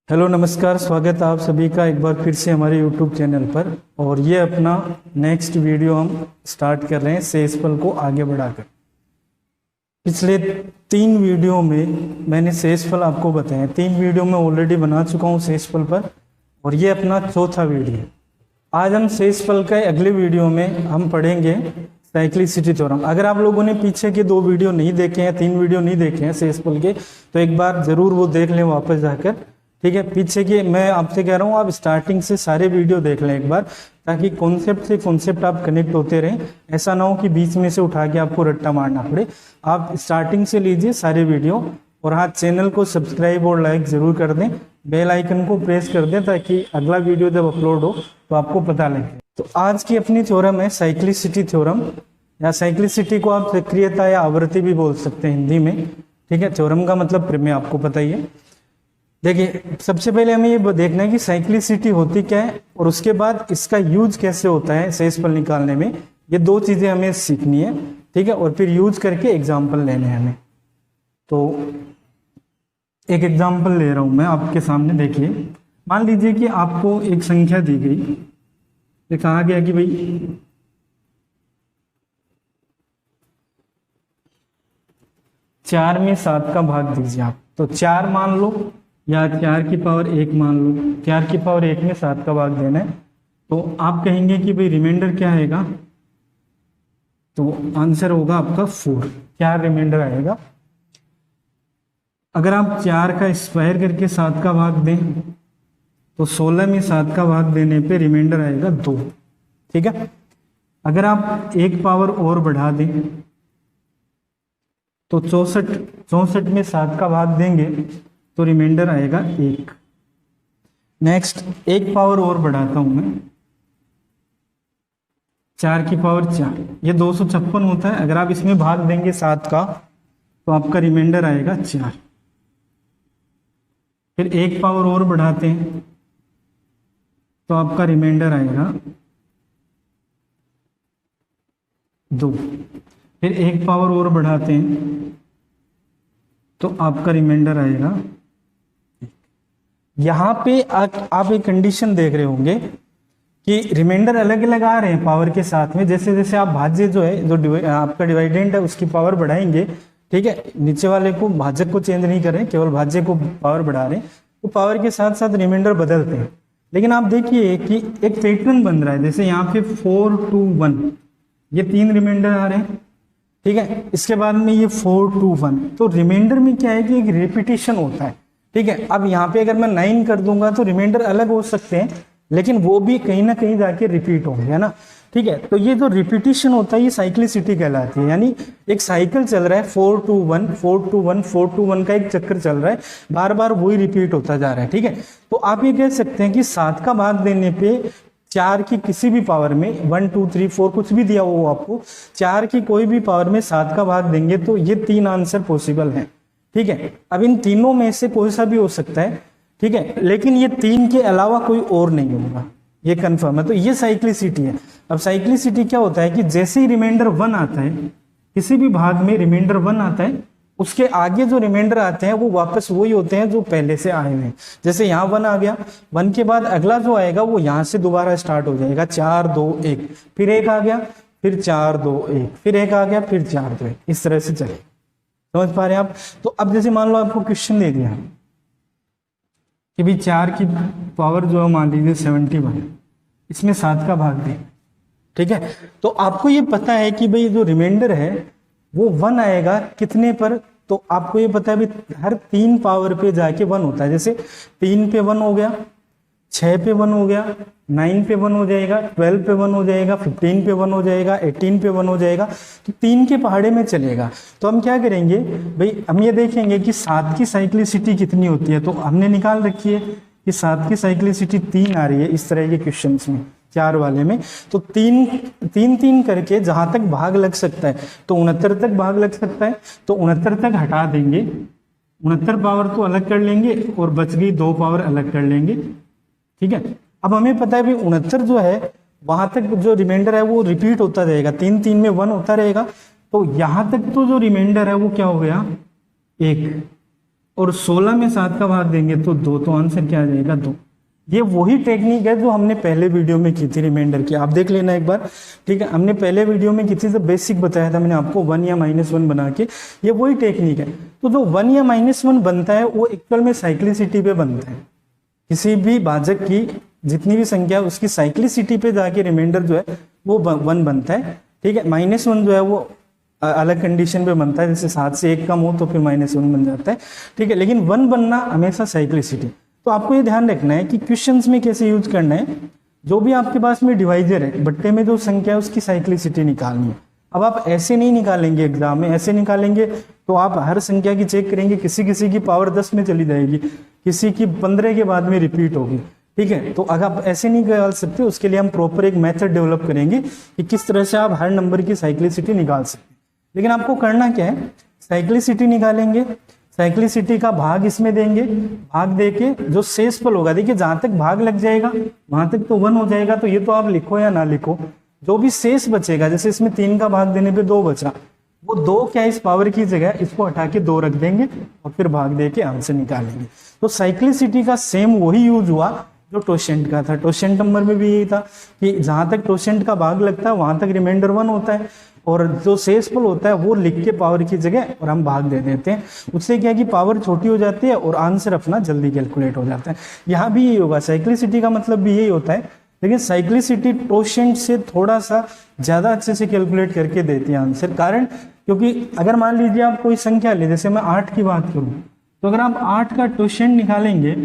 Hello नमस्कार, स्वागत है आप सभी का एक बार फिर से हमारे यूट्यूब चैनल पर। और ये अपना नेक्स्ट वीडियो हम स्टार्ट कर रहे हैं शेषफल को आगे बढ़ाकर। पिछले 3 वीडियो में मैंने शेषफल आपको बताया, 3 वीडियो में ऑलरेडी बना चुका हूँ शेषफल पर, और ये अपना चौथा वीडियो। आज हम शेषफल के अगले वीडियो में हम पढ़ेंगे साइक्लिसिटी थ्योरम। अगर आप लोगों ने पीछे के 2 वीडियो नहीं देखे हैं, 3 वीडियो नहीं देखे हैं शेषफल के, तो एक बार जरूर वो देख लें वापस जाकर। ठीक है, पीछे के मैं आपसे कह रहा हूँ आप स्टार्टिंग से सारे वीडियो देख लें एक बार, ताकि कॉन्सेप्ट से कॉन्सेप्ट आप कनेक्ट होते रहें। ऐसा ना हो कि बीच में से उठा के आपको रट्टा मारना पड़े। आप स्टार्टिंग से लीजिए सारे वीडियो, और हाँ, चैनल को सब्सक्राइब और लाइक जरूर कर दें, बेल आइकन को प्रेस कर दें, ताकि अगला वीडियो जब अपलोड हो तो आपको पता लगे। तो आज की अपनी थ्योरम है साइक्लिसिटी थ्योरम, या साइक्लिसिटी को आप सक्रियता या आवृत्ति भी बोल सकते हैं हिंदी में। ठीक है, थ्योरम का मतलब प्रमेय आपको पता ही है। देखिए, सबसे पहले हमें ये देखना है कि साइक्लिसिटी होती क्या है, और उसके बाद इसका यूज कैसे होता है शेषफल निकालने में। ये 2 चीजें हमें सीखनी है। ठीक है, और फिर यूज करके एग्जाम्पल लेने हैं हमें। तो एक एग्जाम्पल ले रहा हूं मैं आपके सामने। देखिए, मान लीजिए कि आपको एक संख्या दी गई, ये कहा गया कि भाई 4 में 7 का भाग दीजिए आप। तो 4 मान लो, या 4 की पावर 1 मान लो। 4 की पावर 1 में 7 का भाग देना है, तो आप कहेंगे कि भाई रिमाइंडर क्या आएगा, तो आंसर होगा आपका 4। 4 रिमाइंडर आएगा। अगर आप 4 का स्क्वायर करके 7 का भाग दें, तो 16 में 7 का भाग देने पे रिमाइंडर आएगा 2। ठीक है, अगर आप 1 पावर और बढ़ा दें, तो 64 में 7 का भाग देंगे तो रिमाइंडर आएगा 1। नेक्स्ट, 1 पावर और बढ़ाता हूं मैं, 4 की पावर 4, ये 256 होता है। अगर आप इसमें भाग देंगे 7 का, तो आपका रिमाइंडर आएगा 4। फिर 1 पावर और बढ़ाते हैं, तो आपका रिमाइंडर आएगा 2। फिर 1 पावर और बढ़ाते हैं, तो आपका रिमाइंडर आएगा। यहां पे आप एक कंडीशन देख रहे होंगे कि रिमाइंडर अलग अलग आ रहे हैं पावर के साथ में। जैसे जैसे आप भाज्य जो है, जो आपका डिवाइडेंड है, उसकी पावर बढ़ाएंगे। ठीक है, नीचे वाले को भाजक को चेंज नहीं कर रहे, केवल भाज्य को पावर बढ़ा रहे हैं, तो पावर के साथ साथ रिमाइंडर बदलते हैं। लेकिन आप देखिए कि एक पैटर्न बन रहा है। जैसे यहाँ पे 4 2 1, ये 3 रिमाइंडर आ रहे हैं। ठीक है, इसके बाद में ये 4 2 1, तो रिमाइंडर में क्या है कि एक रिपीटिशन होता है। ठीक है, अब यहाँ पे अगर मैं 9 कर दूंगा तो रिमाइंडर अलग हो सकते हैं, लेकिन वो भी कहीं ना कहीं जाके रिपीट होंगे, है ना। ठीक है, तो ये जो रिपीटिशन होता है ये साइक्लिसिटी कहलाती है। यानी एक साइकिल चल रहा है, 4 2 1 4 2 1 4 2 1 का एक चक्कर चल रहा है, बार बार वही रिपीट होता जा रहा है। ठीक है, तो आप ये कह सकते हैं कि 7 का भाग देने पे 4 की किसी भी पावर में 1 2 3 4 कुछ भी दिया हो आपको, 4 की कोई भी पावर में 7 का भाग देंगे, तो ये 3 आंसर पॉसिबल हैं। ठीक है, अब इन तीनों में से कोई सा भी हो सकता है। ठीक है, लेकिन ये 3 के अलावा कोई और नहीं होगा, ये कंफर्म है। तो ये साइक्लिसिटी है। अब साइक्लिसिटी क्या होता है कि जैसे ही रिमाइंडर 1 आता है, किसी भी भाग में रिमाइंडर 1 आता है, उसके आगे जो रिमाइंडर आते हैं वो वापस वही होते हैं जो पहले से आए हुए हैं। जैसे यहाँ 1 आ गया, 1 के बाद अगला जो आएगा वो यहाँ से दोबारा स्टार्ट हो जाएगा, 4 2 1, फिर 1 आ गया, फिर 4 2 1, फिर 1 आ गया, फिर 4 2 1, इस तरह से चलेगा। समझ पा रहे हैं आप। तो अब जैसे मान लो आपको क्वेश्चन दे दिया कि भाई 4 की पावर जो है मान लीजिए 71, इसमें 7 का भाग दें। ठीक है, तो आपको ये पता है कि भाई जो रिमाइंडर है वो 1 आएगा कितने पर, तो आपको ये पता है भाई हर 3 पावर पे जाके 1 होता है। जैसे 3 पे 1 हो गया, 6 पे 1 हो गया, 9 पे 1 हो जाएगा, 12 पे 1 हो जाएगा, 15 पे 1 हो जाएगा, 18 पे 1 हो जाएगा, तो 3 के पहाड़े में चलेगा। तो हम क्या करेंगे भाई, हम ये देखेंगे कि 7 की साइक्लिसिटी कितनी होती है। तो हमने निकाल रखी है कि 7 की साइक्लिसिटी 3 आ रही है इस तरह के क्वेश्चन में, 4 वाले में। तो 3 करके जहां तक भाग लग सकता है, तो 69 तक भाग लग सकता है, तो 69 तक हटा देंगे, 69 पावर तो अलग कर लेंगे, और बच गई 2 पावर अलग कर लेंगे। ठीक है, अब हमें पता है भाई 69 जो है वहां तक जो रिमाइंडर है वो रिपीट होता रहेगा, 3 3 में 1 होता रहेगा। तो यहां तक तो जो रिमाइंडर है वो क्या हो गया 1, और 16 में 7 का भाग देंगे तो 2, तो आंसर क्या आ जाएगा 2। ये वही टेक्निक है जो हमने पहले वीडियो में की थी रिमाइंडर की, आप देख लेना एक बार, ठीक है। हमने पहले वीडियो में की थी तो बेसिक बताया था मैंने आपको 1 या -1 बना के, ये वही टेक्निक है। तो जो 1 या -1 बनता है वो एक्चुअल में साइक्लिसिटी पे बनता है। किसी भी भाजक की जितनी भी संख्या उसकी साइक्लिसिटी पे जाके रिमाइंडर जो है वो 1 बनता है, ठीक है। -1 जो है वो अलग कंडीशन पे बनता है, जैसे 7 से 1 कम हो तो फिर -1 बन जाता है, ठीक है। लेकिन 1 बनना हमेशा साइक्लिसिटी। तो आपको ये ध्यान रखना है कि क्वेश्चंस में कैसे यूज करना है, जो भी आपके पास में डिवाइजर है बट्टे में जो संख्या है उसकी साइक्लिसिटी निकालनी है। अब आप ऐसे नहीं निकालेंगे एग्जाम में, ऐसे निकालेंगे तो आप हर संख्या की चेक करेंगे, किसी किसी की पावर 10 में चली जाएगी, किसी की 15 के बाद में रिपीट होगी, ठीक है। तो अगर आप ऐसे नहीं निकाल सकते, उसके लिए हम प्रॉपर एक मेथड डेवलप करेंगे कि किस तरह से आप हर नंबर की साइक्लिसिटी निकाल सकते हैं। लेकिन आपको करना क्या है, साइक्लिसिटी निकालेंगे, साइक्लिसिटी का भाग इसमें देंगे, भाग देके जो शेषफल होगा, देखिए जहां तक भाग लग जाएगा वहां तक तो 1 हो जाएगा, तो ये तो आप लिखो या ना लिखो, जो भी शेष बचेगा, जैसे इसमें 3 का भाग देने पे 2 बचा, वो 2 क्या इस पावर की जगह इसको हटा के 2 रख देंगे और फिर भाग देके आंसर निकालेंगे। तो साइक्लिसिटी का सेम वही यूज हुआ जो टोशेंट का था। टोशेंट नंबर में भी यही था कि जहां तक टोशेंट का भाग लगता है वहां तक रिमाइंडर 1 होता है, और जो शेषफल होता है वो लिख के पावर की जगह और हम भाग दे देते हैं। उससे क्या है कि पावर छोटी हो जाती है और आंसर अपना जल्दी कैलकुलेट हो जाता है। यहाँ भी यही होगा, साइक्लिसिटी का मतलब भी यही होता है, लेकिन साइक्लिसिटी टोशेंट से थोड़ा सा ज्यादा अच्छे से कैलकुलेट करके देती है आंसर। कारण क्योंकि अगर मान लीजिए आप कोई संख्या ले, जैसे मैं 8 की बात करूं, तो अगर आप 8 का टोशेंट निकालेंगे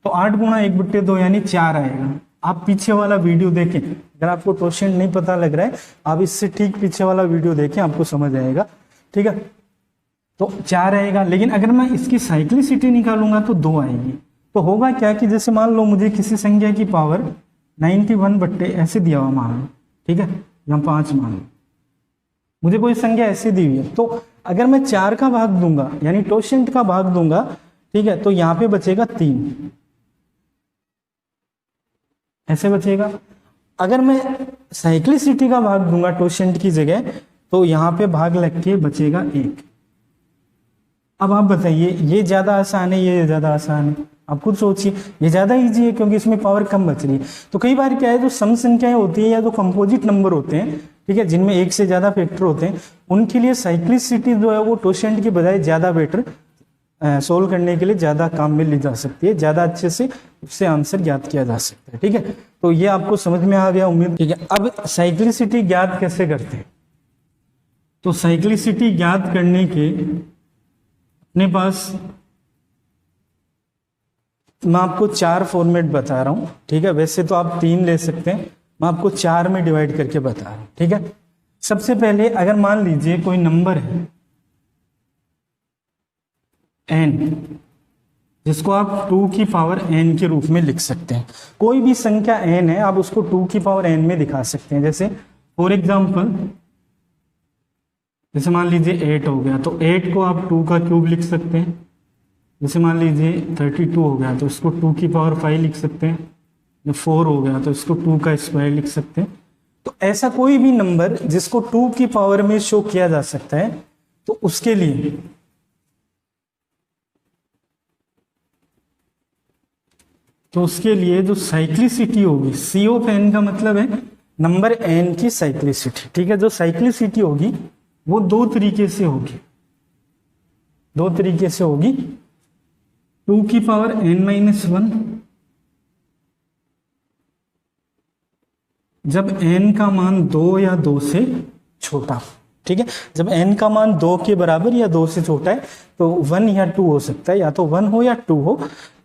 तो 8 गुणा 1/2 यानी 4 आएगा। आप पीछे वाला वीडियो देखें, अगर आपको टोशेंट नहीं पता लग रहा है, आप इससे ठीक पीछे वाला वीडियो देखें, आपको समझ आएगा, ठीक है। तो 4 आएगा, लेकिन अगर मैं इसकी साइक्लिसिटी निकालूंगा तो 2 आएगी। तो होगा क्या कि जैसे मान लो मुझे किसी संख्या की पावर 91 ऐसे दिया हुआ मान लो, ठीक है, या 5 मान लो, मुझे कोई संख्या ऐसे दी हुई है, तो अगर मैं 4 का भाग दूंगा यानी टोशेंट का भाग दूंगा, ठीक है, तो यहाँ पे बचेगा 3, ऐसे बचेगा। अगर मैं साइक्लिसिटी का भाग दूंगा टोशेंट की जगह, तो यहां पे भाग लग के बचेगा 1। अब आप बताइए ये ज्यादा आसान है, ये ज्यादा आसान है? आप खुद सोचिए, ये ज्यादा इजी है क्योंकि इसमें पावर कम बच रही है। तो कई बार क्या है, जो सम संख्याएं होती है या जो कंपोजिट नंबर होते हैं, ठीक है, जिनमें 1 से ज्यादा फैक्टर होते हैं, उनके लिए साइक्लिसिटी जो है वो टोशेंट की बजाय ज्यादा बेटर सोल्व करने के लिए ज्यादा काम में ली जा सकती है, ज्यादा अच्छे से उससे आंसर ज्ञात किया जा सकता है, ठीक है। तो ये आपको समझ में आ गया उम्मीद, ठीक है। अब साइक्लिसिटी ज्ञात कैसे करते हैं? तो साइक्लिसिटी ज्ञात करने के अपने पास मैं आपको 4 फॉर्मेट बता रहा हूं, ठीक है। वैसे तो आप 3 ले सकते हैं, मैं आपको 4 में डिवाइड करके बता रहा हूं, ठीक है। सबसे पहले अगर मान लीजिए कोई नंबर है n, जिसको आप 2 की पावर n के रूप में लिख सकते हैं। कोई भी संख्या n है, आप उसको 2 की पावर n में दिखा सकते हैं। जैसे फॉर एग्जांपल, जैसे मान लीजिए 8 हो गया, तो 8 को आप 2 का क्यूब लिख सकते हैं। जैसे मान लीजिए 32 हो गया, तो इसको 2 की पावर 5 लिख सकते हैं। जब 4 हो गया तो इसको 2 का स्क्वायर लिख सकते हैं। तो ऐसा कोई भी नंबर जिसको 2 की पावर में शो किया जा सकता है, तो उसके लिए जो साइक्लिसिटी होगी, सी ऑफ एन का मतलब है नंबर n की साइक्लिसिटी, ठीक है। जो साइक्लिसिटी होगी वो 2 तरीके से होगी, 2 तरीके से होगी। 2 की पावर n-1 जब n का मान 2 या 2 से छोटा, ठीक है। जब n का मान 2 के बराबर या 2 से छोटा है तो 1 या 2 हो सकता है, या तो 1 हो या 2 हो,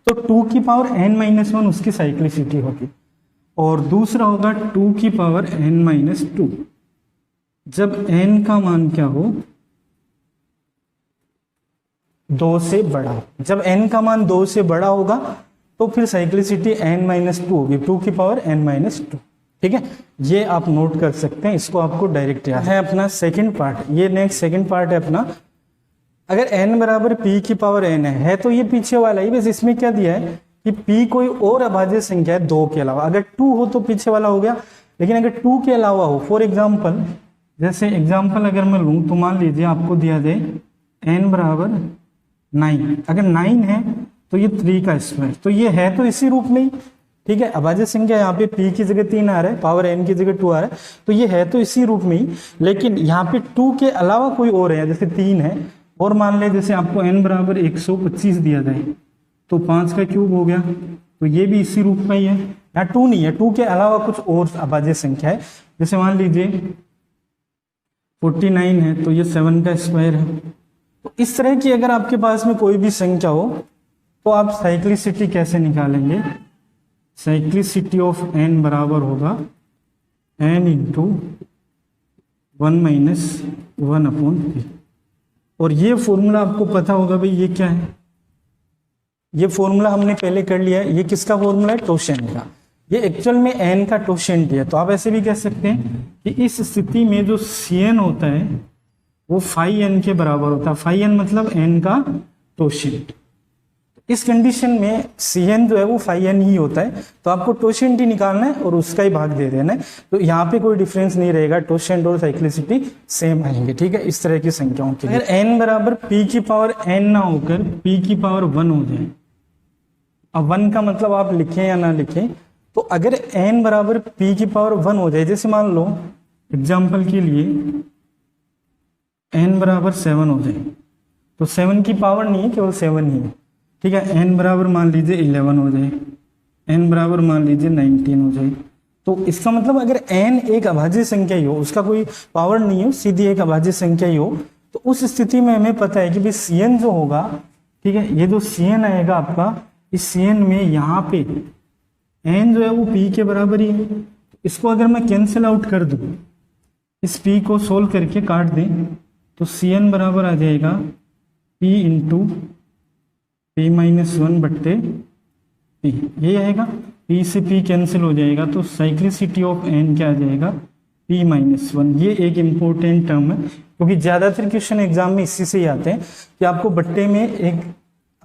तो 2 की पावर n-1 उसकी साइक्लिसिटी होगी। और दूसरा होगा 2 की पावर n-2 जब n का मान क्या हो, 2 से बड़ा हो। जब n का मान 2 से बड़ा होगा तो फिर साइक्लिसिटी n-2 होगी, 2 की पावर n-2, ठीक है। ये आप नोट कर सकते हैं, इसको आपको डायरेक्ट याद है। अपना सेकंड पार्ट, ये नेक्स्ट सेकंड पार्ट है अपना। अगर n बराबर p की पावर n है तो ये पीछे वाला ही, बस इसमें क्या दिया है कि p कोई और अभाज्य संख्या है 2 के अलावा। अगर 2 हो तो पीछे वाला हो गया, लेकिन अगर 2 के अलावा हो, फॉर एग्जाम्पल, जैसे एग्जाम्पल अगर मैं लूं तो मान लीजिए आपको दिया जाए n बराबर 9, अगर 9 है तो ये 3 का स्क्वायर, तो ये है तो इसी रूप में ही, ठीक है। अभाज्य संख्या यहाँ पे p की जगह 3 आ रहा है, पावर n की जगह 2 आ रहा है, तो ये है तो इसी रूप में ही, लेकिन यहाँ पे 2 के अलावा कोई और है, जैसे 3 है, और मान ले जैसे आपको n बराबर 125 दिया जाए तो 5 का क्यूब हो गया, तो ये भी इसी रूप में ही है। यहाँ 2 नहीं है, 2 के अलावा कुछ और अभाज्य संख्या है, जैसे मान लीजिए 49 है तो ये 7 का स्क्वायर है। तो इस तरह की अगर आपके पास में कोई भी संख्या हो तो आप साइक्लिसिटी कैसे निकालेंगे, साइक्लिसिटी ऑफ n बराबर होगा n इंटू 1 माइनस 1/p, और ये फॉर्मूला आपको पता होगा भाई, ये क्या है, ये फॉर्मूला हमने पहले कर लिया है। ये किसका फॉर्मूला है, टोशेंट का। ये एक्चुअल में n का टोशेंट है, तो आप ऐसे भी कह सकते हैं कि इस स्थिति में जो Cn होता है वो फाई n के बराबर होता है। फाई n मतलब n का टोशेंट। इस कंडीशन में Cn जो है वो फाई n ही होता है, तो आपको टोशेंट ही निकालना है और उसका ही भाग दे देना है। तो यहाँ पे कोई डिफरेंस नहीं रहेगा, टोशेंट और साइक्लिसिटी सेम आएंगे, ठीक है। इस तरह की संख्याओं के लिए अगर n बराबर p की पावर n ना होकर p की पावर 1 हो जाए, अब 1 का मतलब आप लिखें या ना लिखें, तो अगर n बराबर p की पावर 1 हो जाए, जैसे मान लो एग्जाम्पल के लिए n बराबर 7 हो जाए, तो 7 की पावर नहीं है, केवल 7 ही है, ठीक है। n बराबर मान लीजिए 11 हो जाए, n बराबर मान लीजिए 19 हो जाए, तो इसका मतलब अगर n एक अभाज्य संख्या ही हो, उसका कोई पावर नहीं हो, सीधी एक अभाज्य संख्या ही हो, तो उस स्थिति में हमें पता है कि भाई Cn जो होगा, ठीक है, ये जो Cn आएगा आपका, इस Cn में यहाँ पे n जो है वो p के बराबर ही है। इसको अगर मैं कैंसिल आउट कर दूं, इस p को सोल्व करके काट दें, तो Cn बराबर आ जाएगा p into p minus 1/p, ये आएगा। p से p कैंसिल हो जाएगा, तो साइक्लिसिटी ऑफ n क्या आ जाएगा, p माइनस 1। ये एक इम्पोर्टेंट टर्म है, क्योंकि ज्यादातर क्वेश्चन एग्जाम में इसी से ही आते हैं कि आपको बट्टे में एक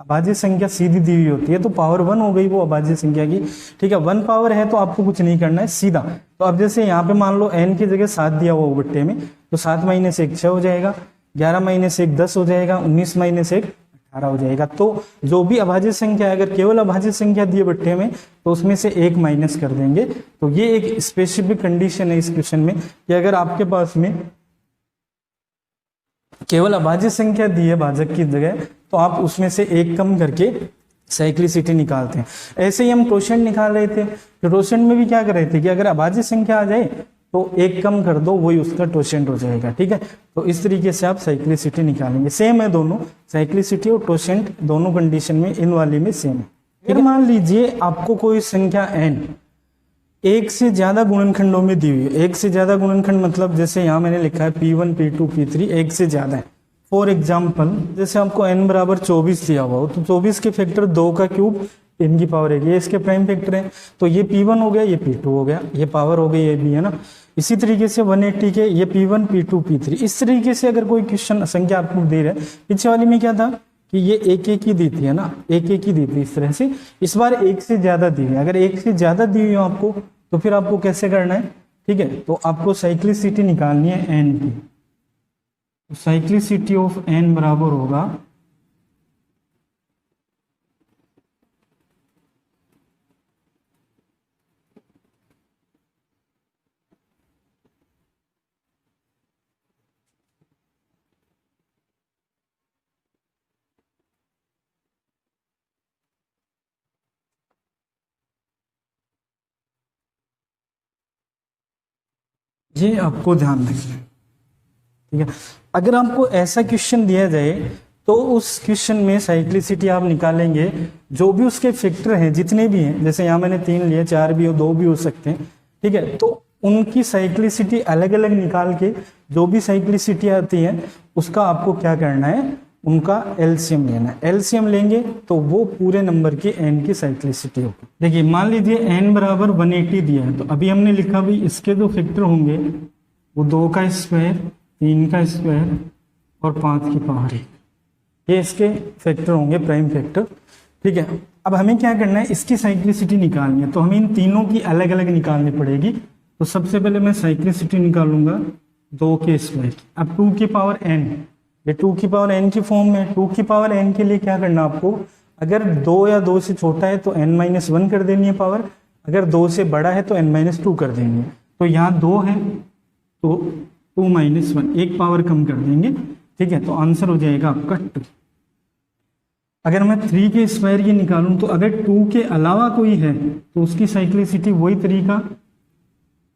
अभाज्य संख्या सीधी दी हुई होती है, तो पावर 1 हो गई वो अभाज्य संख्या की, ठीक है। 1 पावर है तो आपको कुछ नहीं करना है, सीधा। तो अब जैसे यहाँ पे मान लो n की जगह 7 दिया हुआ बट्टे में, तो 7 माइनस 1 6 हो जाएगा, 11 माइनस 1 10 हो जाएगा, 19 माइनस 1 18 हो जाएगा। तो जो भी अभाज्य संख्या है, अगर केवल अभाज्य संख्या दिए बट्टे में, तो उसमें से 1 माइनस कर देंगे। तो ये एक स्पेसिफिक कंडीशन है इस क्वेश्चन में कि अगर आपके पास में केवल अभाज्य संख्या दी है भाजक की जगह, तो आप उसमें से 1 कम करके साइक्लिसिटी निकालते हैं। ऐसे ही हम टोशेंट निकाल रहे थे, तो टोशेंट में भी क्या कर रहे थे कि अगर अभाज्य संख्या आ जाए तो 1 कम कर दो, वही उसका टोशेंट हो जाएगा, ठीक है। तो इस तरीके से आप साइक्लिसिटी निकालेंगे। सेम है दोनों, साइक्लिसिटी और टोशेंट दोनों कंडीशन में इन वाली में सेम है। फिर मान लीजिए आपको कोई संख्या n एक से ज्यादा गुणनखंडों में दी हुई है। एक से ज्यादा गुणनखंड मतलब जैसे यहाँ मैंने लिखा है p1 p2 p3, एक से ज्यादा है। फॉर एग्जाम्पल जैसे आपको n बराबर 24 दिया हुआ हो, तो 24 के फैक्टर 2 का क्यूब n की पावर 1, ये इसके प्राइम फैक्टर है, तो ये p1 हो गया, ये p2 हो गया, ये पावर हो गई, ये भी है ना। इसी तरीके से 180 के ये p1 p2 p3, इस तरीके से अगर कोई क्वेश्चन संख्या आपको दे रहा है, पीछे वाली में क्या था कि ये एक एक ही दी थी, है ना, एक एक ही दी थी, इस तरह से। इस बार एक से ज्यादा दी है, अगर एक से ज्यादा दी हुई हो आपको, तो फिर आपको कैसे करना है, ठीक है। तो आपको साइक्लिसिटी निकालनी है n की, साइक्लिसिटी ऑफ n बराबर होगा ये, आपको ध्यान रखना, ठीक है। अगर आपको ऐसा क्वेश्चन दिया जाए तो उस क्वेश्चन में साइक्लिसिटी आप निकालेंगे, जो भी उसके फैक्टर हैं जितने भी हैं, जैसे यहाँ मैंने 3 लिए, 4 भी हो, 2 भी हो सकते हैं, ठीक है। तो उनकी साइक्लिसिटी अलग अलग निकाल के जो भी साइक्लिसिटी आती है उसका आपको क्या करना है, उनका एलसीएम लेना है। एलसीएम लेंगे तो वो पूरे नंबर की n की साइक्लिसिटी होगी। देखिए मान लीजिए n बराबर 180 दिया है, तो अभी हमने लिखा भाई इसके जो फैक्टर होंगे वो 2 का स्क्वायर, 3 का स्क्वायर और 5 की पावर 1, ये इसके फैक्टर होंगे, प्राइम फैक्टर, ठीक है। अब हमें क्या करना है, इसकी साइक्लिसिटी निकालनी है, तो हमें इन तीनों की अलग अलग निकालनी पड़ेगी। तो सबसे पहले मैं साइक्लिसिटी निकालूंगा 2 के स्क्वायर, अब 2 की पावर n, ये 2 की पावर n की फॉर्म में। 2 की पावर n के लिए क्या करना आपको, अगर 2 या 2 से छोटा है तो n-1 कर देनी है पावर, अगर 2 से बड़ा है तो n-2 कर देनी है। तो यहाँ 2 है तो 2-1 एक पावर कम कर देंगे, ठीक है। तो आंसर हो जाएगा आपका 2। अगर मैं 3 के स्क्वायर की निकालूं तो अगर 2 के अलावा कोई है तो उसकी साइक्लिसिटी वही तरीका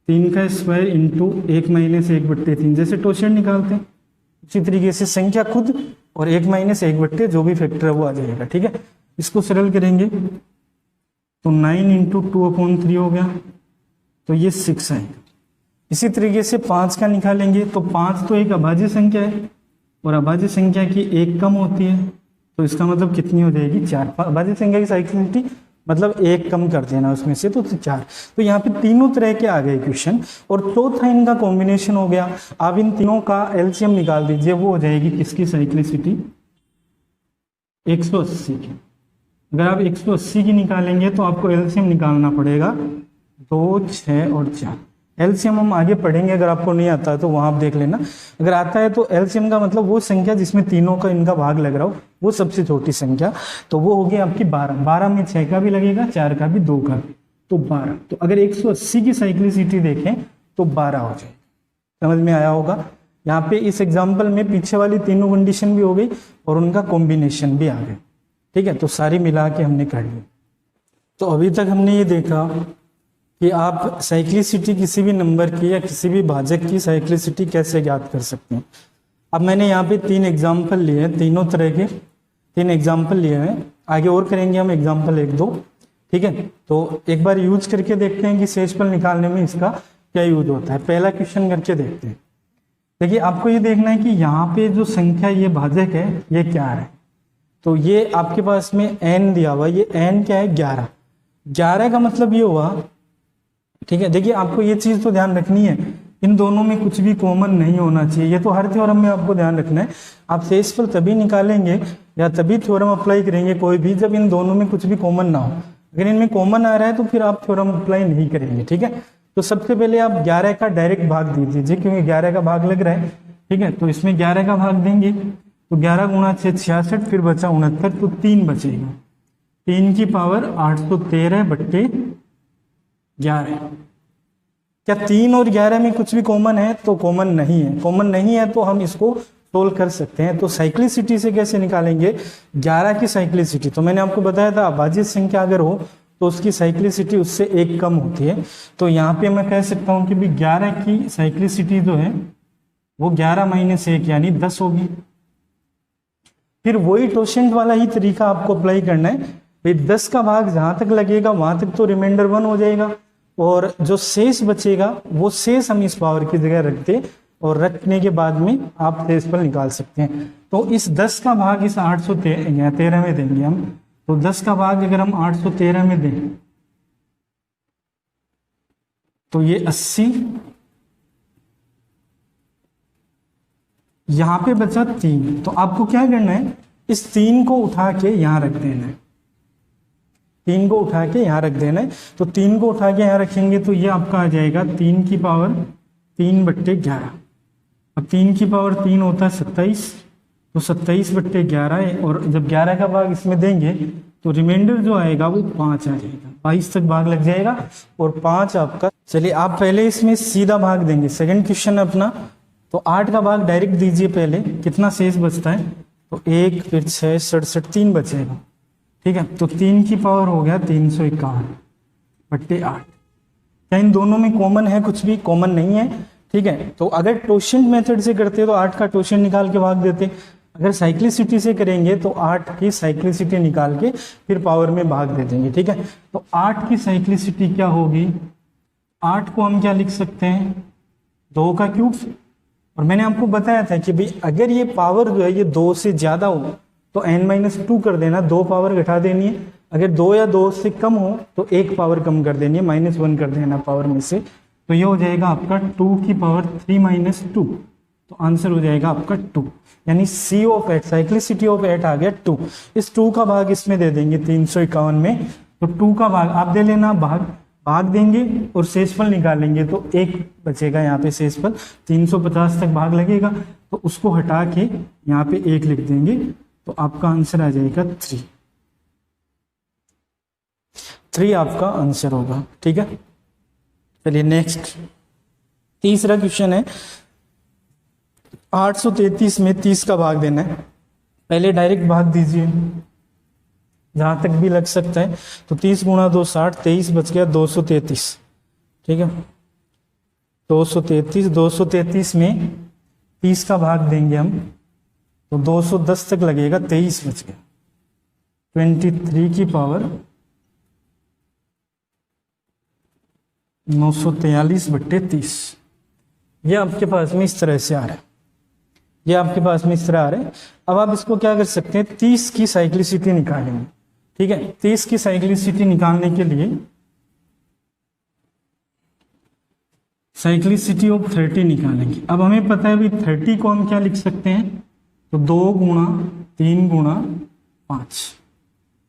3 का स्क्वायर इंटू 1-1/3, जैसे टोशन निकालते हैं उसी तरीके से संख्या खुद और 1-1 जो भी फैक्टर है वो आ जाएगा, ठीक है। इसको सरल करेंगे तो 9 इंटू 2/3 हो गया, तो ये 6 आएगा। इसी तरीके से 5 का निकालेंगे तो 5 तो एक अभाज्य संख्या है और अभाज्य संख्या की एक कम होती है, तो इसका मतलब कितनी हो जाएगी 4। अभाज्य संख्या की साइक्लिसिटी मतलब एक कम कर देना उसमें से, तो 4। तो यहाँ पे तीनों तरह के आ गए क्वेश्चन। और चौथा इनका कॉम्बिनेशन हो गया। आप इन तीनों का एलसीएम निकाल दीजिए, वो हो जाएगी किसकी साइक्लिसिटी 180 की। अगर आप 180 की निकालेंगे तो आपको एलसीएम निकालना पड़ेगा 2, 6 और 4। एलसीएम हम आगे पढ़ेंगे, अगर आपको नहीं आता है तो वहां आप देख लेना। अगर आता है तो एलसीएम का मतलब वो संख्या जिसमें तीनों का इनका भाग लग रहा हो, वो सबसे छोटी संख्या, तो वो होगी आपकी 12। 12 में 6 का भी लगेगा, 4 का भी, 2 का भी, तो 12। तो अगर 180 की साइक्लिसिटी देखें तो 12 हो जाए। समझ में आया होगा। यहाँ पे इस एग्जाम्पल में पीछे वाली तीनों कंडीशन भी हो गई और उनका कॉम्बिनेशन भी आ गया, ठीक है। तो सारी मिला के हमने कर ली। तो अभी तक हमने ये देखा कि आप साइक्लिसिटी किसी भी नंबर की या किसी भी भाजक की साइक्लिसिटी कैसे ज्ञात कर सकते हैं। अब मैंने यहाँ पे 3 एग्जाम्पल लिए हैं, तीनों तरह के 3 एग्जाम्पल लिए हैं। आगे और करेंगे हम एग्जाम्पल 1-2, ठीक है। तो एक बार यूज करके देखते हैं कि शेषफल निकालने में इसका क्या यूज होता है। पहला क्वेश्चन करके देखते हैं। देखिए आपको ये देखना है कि यहाँ पे जो संख्या ये भाजक है ये क्या है। तो ये आपके पास में n दिया हुआ, ये n क्या है 11। 11 का मतलब ये हुआ, ठीक है। देखिए आपको ये चीज तो ध्यान रखनी है, इन दोनों में कुछ भी कॉमन नहीं होना चाहिए। ये तो हर थ्योरम में आपको ध्यान रखना है। आप शेषफल तभी निकालेंगे या तभी थ्योरम अप्लाई करेंगे कोई भी, जब इन दोनों में कुछ भी कॉमन ना हो। अगर इनमें कॉमन आ रहा है तो फिर आप थ्योरम अप्लाई नहीं करेंगे, ठीक है। तो सबसे पहले आप 11 का डायरेक्ट भाग दे दीजिए, क्योंकि 11 का भाग लग रहा है, ठीक है। तो इसमें 11 का भाग देंगे तो 11 गुणा 6 66, फिर बचा 69, तो 3 बचेगा। 3 की पावर 813/11। क्या 3 और 11 में कुछ भी कॉमन है? तो कॉमन नहीं है। कॉमन नहीं है तो हम इसको सोल्व कर सकते हैं। तो साइक्लिसिटी से कैसे निकालेंगे 11 की साइक्लिसिटी? तो मैंने आपको बताया था अभाज्य संख्या अगर हो तो उसकी साइक्लिसिटी उससे एक कम होती है। तो यहाँ पे मैं कह सकता हूँ कि भी 11 की साइक्लिसिटी जो है वो 11 - 1 यानी 10 होगी। फिर वही टोशेंट वाला ही तरीका आपको अप्लाई करना है। भाई 10 का भाग जहां तक लगेगा वहां तक तो रिमाइंडर 1 हो जाएगा, और जो शेष बचेगा वो शेष हम इस पावर की जगह रखते, और रखने के बाद में आप शेषफल निकाल सकते हैं। तो इस 10 का भाग इस 813 में देंगे हम। तो 10 का भाग अगर हम 813 में दें तो ये 80, यहां पे बचा 3। तो आपको क्या करना है, इस 3 को उठा के यहां रख देना है। 3 को उठा के यहां रख देना है। तो 3 को उठा के यहां रखेंगे तो ये आपका आ जाएगा 3 की पावर 3/11। अब 3 की पावर 3 होता है 27, तो 27/11 है। और जब 11 का भाग इसमें देंगे तो रिमाइंडर जो आएगा वो 5 आ जाएगा। 22 तक भाग लग जाएगा और 5 आपका। चलिए आप पहले इसमें सीधा भाग देंगे। सेकंड क्वेश्चन अपना, तो 8 का भाग डायरेक्ट दीजिए पहले। कितना शेष बचता है? तो 1, फिर 6, 67, 3 बचेगा, ठीक है। तो 3 की पावर हो गया 351/8। क्या इन दोनों में कॉमन है? कुछ भी कॉमन नहीं है, ठीक है। तो अगर टोशेंट मेथड से करते तो 8 का टोशेंट निकाल के भाग देते। अगर साइक्लिसिटी से करेंगे तो 8 की साइक्लिसिटी निकाल के फिर पावर में भाग दे देंगे, ठीक है। तो 8 की साइक्लिसिटी क्या होगी? 8 को हम क्या लिख सकते हैं? 2 का क्यूब। और मैंने आपको बताया था कि भाई अगर ये पावर जो है ये 2 से ज्यादा हो तो n-2 कर देना, 2 पावर घटा देनी है। अगर 2 या 2 से कम हो तो 1 पावर कम कर देनी है, -1 कर देना पावर में से। तो ये हो जाएगा आपका 2 की पावर 3 - 2। तो आंसर हो जाएगा आपका 2, यानी C ऑफ 8, साइक्लिसिटी ऑफ 8 आ गया 2। इस 2 का भाग इसमें दे देंगे 351 में। तो 2 का भाग आप दे लेना भाग। भाग देंगे और शेषफल निकालेंगे तो 1 बचेगा यहाँ पे शेषफल, 350 तक भाग लगेगा तो उसको हटा के यहाँ पे 1 लिख देंगे तो आपका आंसर आ जाएगा 3 आपका आंसर होगा। ठीक है, चलिए नेक्स्ट तीसरा क्वेश्चन है 833 में 30 का भाग देना है। पहले डायरेक्ट भाग दीजिए जहां तक भी लग सकता है, तो 30 गुणा 2 60, 23 बच गया 233। ठीक है, 233 में 30 का भाग देंगे हम तो 210 तक लगेगा, 23 बच गया, 23 की पावर 943/30। ये आपके पास में इस तरह से आ रहा है, ये आपके पास में इस तरह आ रहा है। अब आप इसको क्या कर सकते हैं, 30 की साइक्लिसिटी निकालेंगे। ठीक है, 30 की साइक्लिसिटी निकालने के लिए साइक्लिसिटी ऑफ 30 निकालेंगे। अब हमें पता है भी 30 को हम क्या लिख सकते हैं, तो 2 गुणा 3 गुणा 5,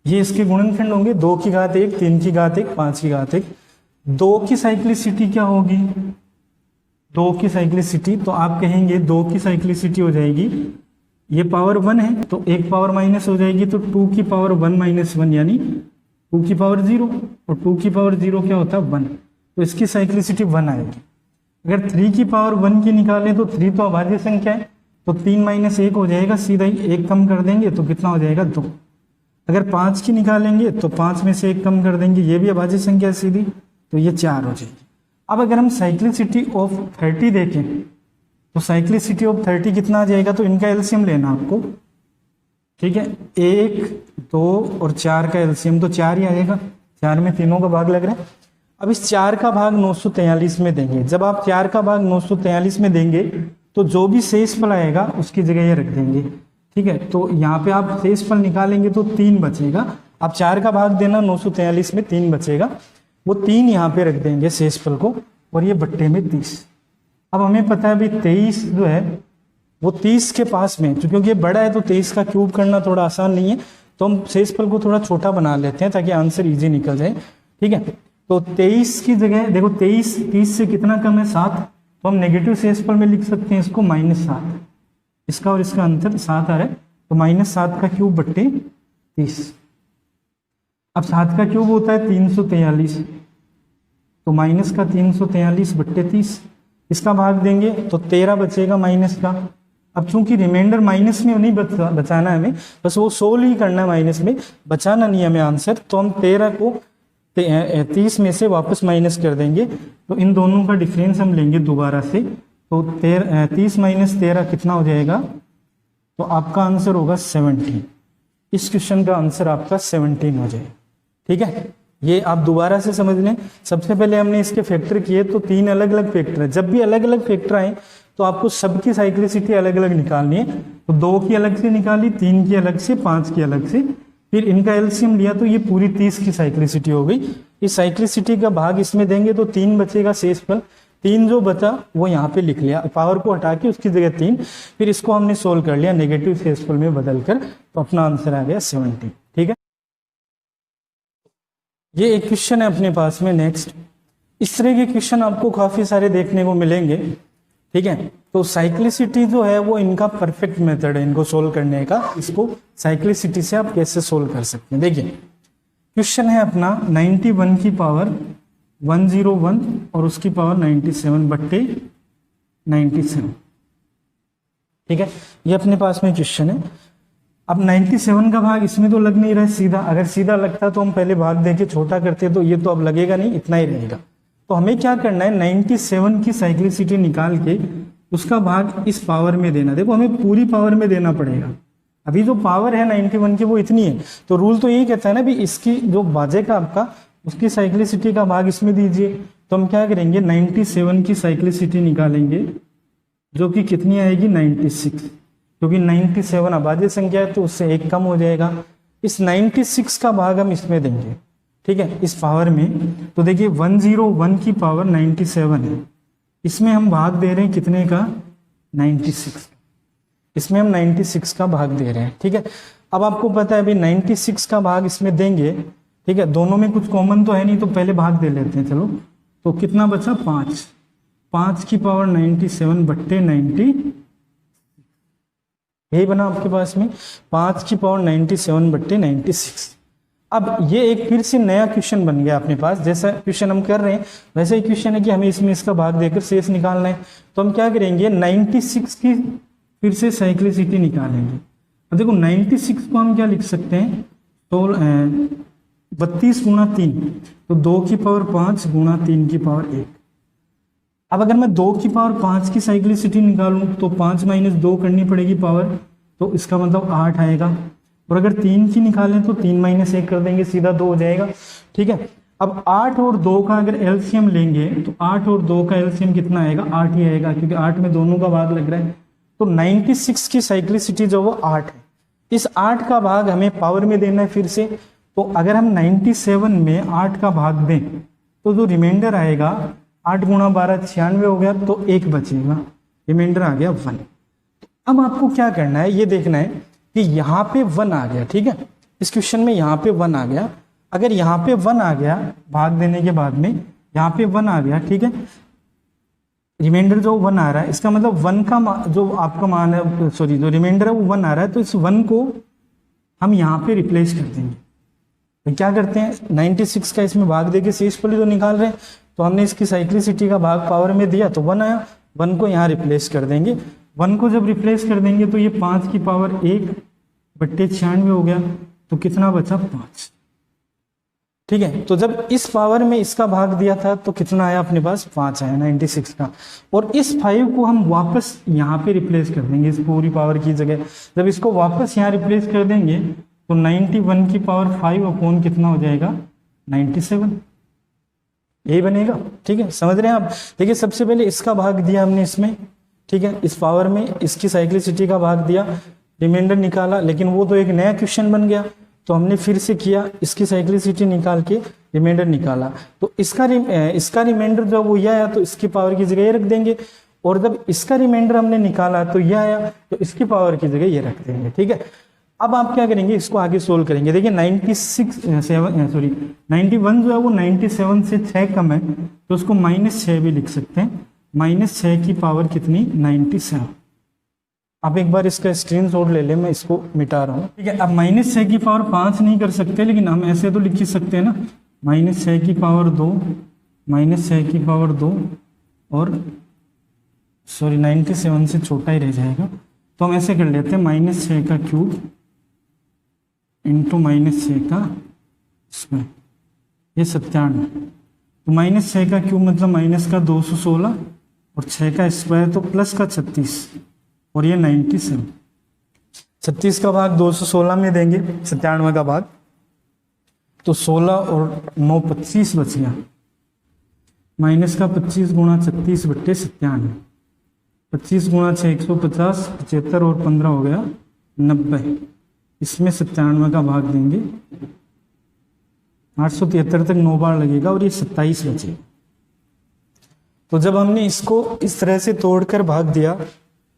ये इसके गुणनखंड होंगे, 2 की घात 1, 3 की घात 1, 5 की घात 1। 2 की साइक्लिसिटी क्या होगी, 2 की साइक्लिसिटी, तो आप कहेंगे 2 की साइक्लिसिटी हो जाएगी, ये पावर 1 है तो एक पावर माइनस हो जाएगी, तो 2 की पावर 1 माइनस 1 यानी 2 की पावर 0, और 2 की पावर 0 क्या होता है 1, तो इसकी साइक्लिसिटी 1 आएगी। अगर 3 की पावर 1 की निकालें तो 3 तो अभाज्य संख्या है, तो 3 माइनस 1 हो जाएगा, सीधा ही 1 कम कर देंगे तो कितना हो जाएगा 2। अगर 5 की निकालेंगे तो 5 में से 1 कम कर देंगे, ये भी अभाज्य संख्या सीधी, तो ये 4 हो जाएगी। अब अगर हम साइक्लिसिटी ऑफ 30 देखें तो साइक्लिसिटी ऑफ 30 कितना आ जाएगा, तो इनका एलसीएम लेना आपको। ठीक है, 1 2 और 4 का एलसीएम तो 4 ही आएगा, 4 में तीनों का भाग लग रहा है। अब इस 4 का भाग 943 में देंगे। जब आप 4 का भाग 943 में देंगे तो जो भी शेषफल आएगा उसकी जगह ये रख देंगे। ठीक है, तो यहाँ पे आप शेषफल निकालेंगे तो 3 बचेगा। आप 4 का भाग देना 943 में, 3 बचेगा, वो 3 यहाँ पे रख देंगे शेषफल को, और ये बट्टे में 30। अब हमें पता है भी 23 जो है वो 30 के पास में, क्योंकि ये बड़ा है तो 23 का क्यूब करना थोड़ा आसान नहीं है, तो हम शेषफल को थोड़ा छोटा बना लेते हैं ताकि आंसर इजी निकल जाए। ठीक है, तो 23 की जगह देखो 23 30 से कितना कम है 7, तो हम नेगेटिव शेषफल में लिख सकते हैं इसको -7, इसका और इसका अंतर 7 आ रहा है, तो -7 का क्यूब बट्टे 30। अब 7 का क्यूब होता है 343, तो माइनस का 343/30, इसका भाग देंगे तो 13 बचेगा माइनस का। अब चूंकि रिमाइंडर माइनस में नहीं बचाना है हमें, बस वो 16 ही करना है, माइनस में बचाना नहीं है हमें आंसर, तो हम 13 को 30 में से वापस माइनस कर देंगे, तो इन दोनों का डिफरेंस हम लेंगे दोबारा से, तो 30 माइनस 13 कितना हो जाएगा, तो आपका आंसर होगा 17। इस क्वेश्चन का आंसर आपका 17 हो जाएगा। ठीक है, ये आप दोबारा से समझ लें। सबसे पहले हमने इसके फैक्टर किए, तो 3 अलग अलग फैक्टर है। जब भी अलग अलग फैक्टर आए तो आपको सबकी साइक्लिसिटी अलग अलग निकालनी है, तो 2 की अलग से निकाली, 3 की अलग से, 5 की अलग से, फिर इनका एलसीएम लिया तो ये पूरी 30 की साइक्लिसिटी हो गई। इस साइक्लिसिटी का भाग इसमें देंगे तो 3 बचेगा शेषफल, 3 जो बचा वो यहाँ पे लिख लिया, पावर को हटा के उसकी जगह 3, फिर इसको हमने सोल्व कर लिया नेगेटिव शेषफल में बदलकर, तो अपना आंसर आ गया 17। ठीक है, ये एक क्वेश्चन है अपने पास में। नेक्स्ट, इस तरह के क्वेश्चन आपको काफी सारे देखने को मिलेंगे। ठीक है, तो साइक्लिसिटी जो है वो इनका परफेक्ट मेथड है इनको सोल्व करने का। इसको साइक्लिसिटी से आप कैसे सोल्व कर सकते हैं, देखिए क्वेश्चन है अपना 91 की पावर 101 और उसकी पावर 97/97। ठीक है, ये अपने पास में क्वेश्चन है। अब 97 का भाग इसमें तो लग नहीं रहा है सीधा, अगर सीधा लगता तो हम पहले भाग देके छोटा करते, तो ये तो अब लगेगा नहीं, इतना ही रहेगा। तो हमें क्या करना है, 97 की साइक्लिसिटी निकाल के उसका भाग इस पावर में देना। देखो हमें पूरी पावर में देना पड़ेगा, अभी जो पावर है 91 की वो इतनी है, तो रूल तो यही कहता है ना भी इसकी जो भाजेगा आपका उसकी साइक्लिसिटी का भाग इसमें दीजिए। तो हम क्या करेंगे, 97 की साइक्लिसिटी निकालेंगे जो कि कितनी आएगी 96, क्योंकि 97 अभाज्य संख्या है तो उससे 1 कम हो जाएगा। इस 96 का भाग हम इसमें देंगे। ठीक है, इस पावर में, तो देखिए 101 की पावर 97 है, इसमें हम भाग दे रहे हैं कितने का 96, इसमें हम 96 का भाग दे रहे हैं। ठीक है, अब आपको पता है अभी 96 का भाग इसमें देंगे ठीक है, दोनों में कुछ कॉमन तो है नहीं, तो पहले भाग दे लेते हैं। चलो, तो कितना बचा 5, 5 की पावर 97 बट्टे 90, यही बना आपके पास में 5 की पावर 97 बट्टे 96। अब ये एक फिर से नया क्वेश्चन बन गया अपने पास। जैसा क्वेश्चन हम कर रहे हैं वैसा ही क्वेश्चन है कि हमें इसमें इसका भाग देकर शेष निकालना है। तो हम क्या करेंगे, 96 की फिर से साइक्लिसिटी निकालेंगे। अब देखो 96 को हम क्या लिख सकते हैं, तो 32 गुणा 3, तो 2 की पावर 5 गुणा 3 की पावर 1। अब अगर मैं 2 की पावर 5 की साइक्लिसिटी निकालूं तो 5 माइनस 2 करनी पड़ेगी पावर, तो इसका मतलब 8 आएगा। और अगर 3 की निकालें तो 3 माइनस 1 कर देंगे, सीधा 2 हो जाएगा। ठीक है, अब 8 और 2 का अगर एलसीएम लेंगे तो 8 और 2 का एलसीएम कितना आएगा, 8 ही आएगा, क्योंकि 8 में दोनों का भाग लग रहा है। तो 96 की साइक्लिसिटी जो वो 8 है। इस 8 का भाग हमें पावर में देना है फिर से। तो अगर हम 97 में 8 का भाग दें तो जो रिमाइंडर आएगा, 8 गुणा 12 96 हो गया, तो 1 बचेगा, रिमाइंडर आ गया 1। अब आपको क्या करना है, ये देखना है कि यहाँ पे 1 आ गया। ठीक है, इस क्वेश्चन में यहाँ पे 1 आ गया। अगर यहाँ पे 1 आ गया भाग देने के बाद में, यहाँ पे 1 आ गया, ठीक है, रिमाइंडर जो 1 आ रहा है, इसका मतलब 1 का जो आपका मान है, सॉरी जो रिमाइंडर है वो 1 आ रहा है, तो इस 1 को हम यहाँ पे रिप्लेस कर देंगे। तो क्या करते हैं, 96 का इसमें भाग देके शेष फली जो निकाल रहे हैं, तो हमने इसकी साइक्लिसिटी का भाग पावर में दिया तो 1 आया, 1 को यहाँ रिप्लेस कर देंगे। 1 को जब रिप्लेस कर देंगे तो ये 5 की पावर 1 बट्टे 96 हो गया, तो कितना बचा 5। ठीक है, तो जब इस पावर में इसका भाग दिया था तो कितना आया अपने पास, 5 आया 96 का। और इस 5 को हम वापस यहाँ पे रिप्लेस कर देंगे इस पूरी पावर की जगह। जब इसको वापस यहाँ रिप्लेस कर देंगे तो 91 की पावर 5 अपॉन कितना हो जाएगा, 97, यही बनेगा। ठीक है, समझ रहे हैं आप। देखिए सबसे पहले इसका भाग दिया हमने इसमें, ठीक है, इस पावर में इसकी साइक्लिसिटी का भाग दिया, रिमाइंडर निकाला, लेकिन वो तो एक नया क्वेश्चन बन गया, तो हमने फिर से किया, इसकी साइक्लिसिटी निकाल के रिमाइंडर निकाला। तो इसका रिमाइंडर जब वो यह आया तो इसकी पावर की जगह ये रख देंगे, और जब इसका रिमाइंडर हमने निकाला तो यह आया तो इसकी पावर की जगह ये रख देंगे। ठीक है, अब आप क्या करेंगे, इसको आगे सोल्व करेंगे। देखिए 91 जो है वो 97 से 6 कम है, तो उसको -6 भी लिख सकते हैं। -6 की पावर कितनी, 97। आप एक बार इसका स्क्रीनशॉट ले लें, मैं इसको मिटा रहा हूँ। ठीक है, अब -6 की पावर 5 नहीं कर सकते, लेकिन हम ऐसे तो लिख ही सकते हैं ना, -6 की पावर 2, -6 की पावर 2, और सॉरी 97 से छोटा ही रह जाएगा, तो हम ऐसे कर लेते हैं, -6 का क्यूब इंटू -6 का स्क्वायर, ये 97। तो -6 का क्यूब मतलब माइनस का 216, और 6 का स्क्वायर तो प्लस का 36, और ये 97। 36 का भाग 216 में देंगे, 97 का भाग, तो 16 और 9 25 बच गया, माइनस का 25 गुणा 36 बट्टे 97, 25 गुणा 6 150, 75 और 15 हो गया 90। इसमें 97 का भाग देंगे, 873 तक 9 बार लगेगा, और ये 27 बचेगा। तो जब हमने इसको इस तरह से तोड़कर भाग दिया,